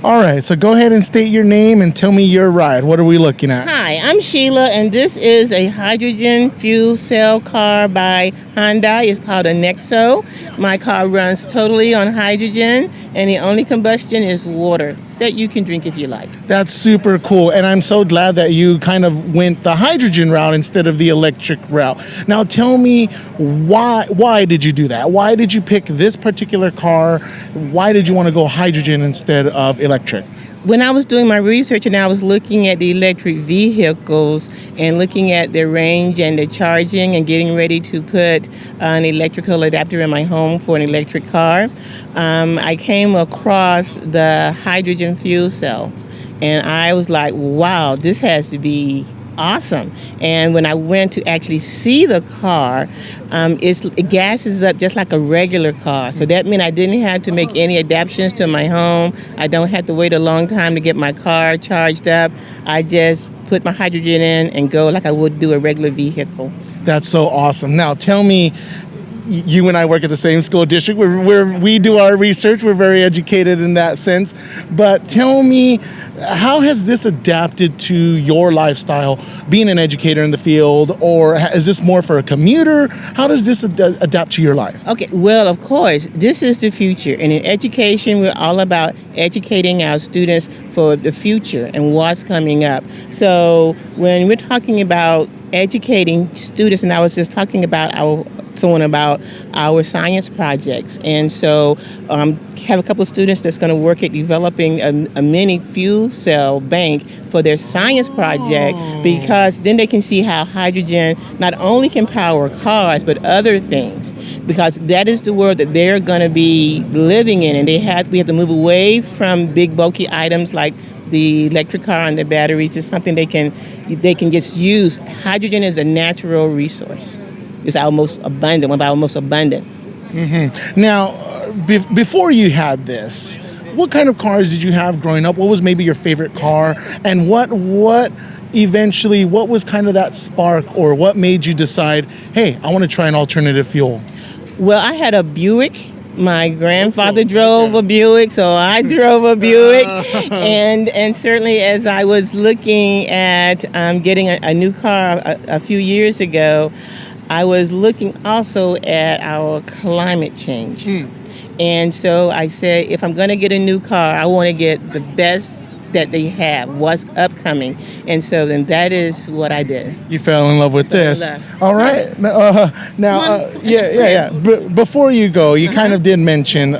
All right, so go ahead and state your name and tell me your ride. What are we looking at? Hi, I'm Sheila, and this is a hydrogen fuel cell car by Hyundai. It's called a Nexo. My car runs totally on hydrogen, and the only combustion is water that you can drink if you like. That's super cool, and I'm so glad that you kind of went the hydrogen route instead of the electric route. Now tell me, why did you do that? Why did you pick this particular car? Why did you want to go hydrogen instead of electric? When I was doing my research and I was looking at the electric vehicles and looking at their range and the charging and getting ready to put an electrical adapter in my home for an electric car, I came across the hydrogen fuel cell. And I was like, wow, this has to be awesome. And when I went to actually see the car, it gases up just like a regular car. So that meant I didn't have to make any adaptations to my home. I don't have to wait a long time to get my car charged up. I just put my hydrogen in and go like I would do a regular vehicle. That's so awesome. Now tell me, you and I work at the same school district. We do our research. We're very educated in that sense. But tell me, how has this adapted to your lifestyle, being an educator in the field, or is this more for a commuter? How does this adapt to your life? Okay, well, of course, this is the future. And in education, we're all about educating our students for the future and what's coming up. So when we're talking about educating students, and I was just talking about our science projects, and so have a couple of students that's going to work at developing a mini fuel cell bank for their science project, because then they can see how hydrogen not only can power cars but other things, because that is the world that they're going to be living in, and we have to move away from big bulky items like the electric car and the batteries to something they can just use. Hydrogen is a natural resource. It's our most abundant, one of our most abundant. Mm-hmm. Now, before you had this, what kind of cars did you have growing up? What was maybe your favorite car? And what was kind of that spark, or what made you decide, hey, I want to try an alternative fuel? Well, I had a Buick. My grandfather drove a Buick, so I drove a Buick. And certainly as I was looking at getting a new car a few years ago, I was looking also at our climate change. And so I said, if I'm going to get a new car, I want to get the best that they have, what's upcoming. And so then that is what I did. You fell in love with this. All right. Before you go, you kind of did mention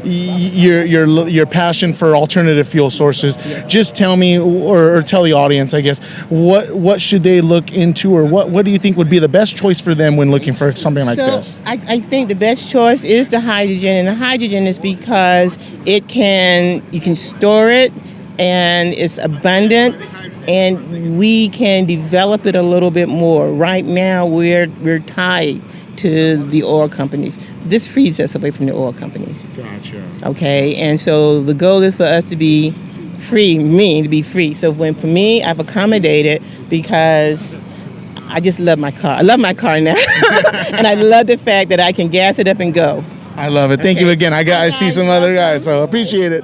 your passion for alternative fuel sources. Yes. Just tell me, or tell the audience, I guess, what should they look into, or what do you think would be the best choice for them when looking for something like this? I think the best choice is the hydrogen, and the hydrogen is because you can store it, and it's abundant, and we can develop it a little bit more. Right now, we're tied to the oil companies. This frees us away from the oil companies. Gotcha. Okay, and so the goal is for us to be free, to be free. So for me, I've accommodated because I just love my car. I love my car now, and I love the fact that I can gas it up and go. I love it. Thank you again. I see some other guys, so appreciate it.